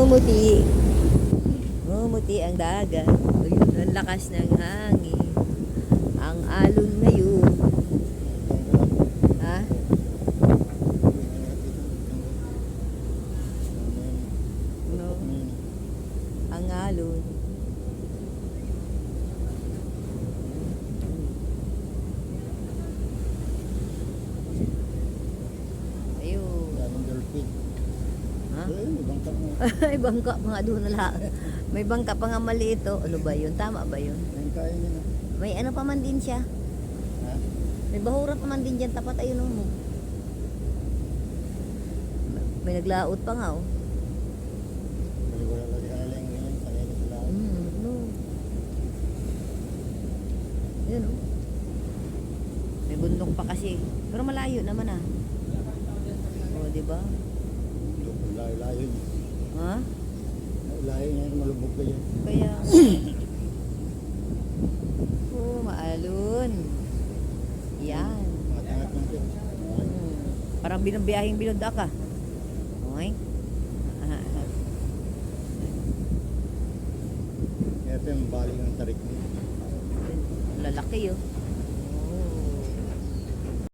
Namumuti. Namumuti ang dagat. Ayun, ang lakas ng hangin. Ang alon ngayon. Ha? No. Ang alon. Ayun. Daming dolphin. Ha? Ayun, may bangka mo. Ay, bangka pa nga doon na lahat. May bangka pa nga maliit oh. Ano ba yun? Tama ba yun? Ayun, kaya niya na. May ano pa man din siya. Ha? May bahura pa man din dyan. Tapat ayun oh, mo. May naglaot pa nga oh. Wala lagi ka nalang ganyan. Sanay na sila. No. Yan oh. May bundok pa kasi. Pero malayo naman ah. Oh, di ba? Layo-layo niya. Ha? Layo niya, malubog ka yan. Kaya oh, maalon. Yan. Mga tangat lang siya. Parang binabiyahing binunda ka. Okay? Kaya ito yung bali ng tarik niya. Lalaki oh.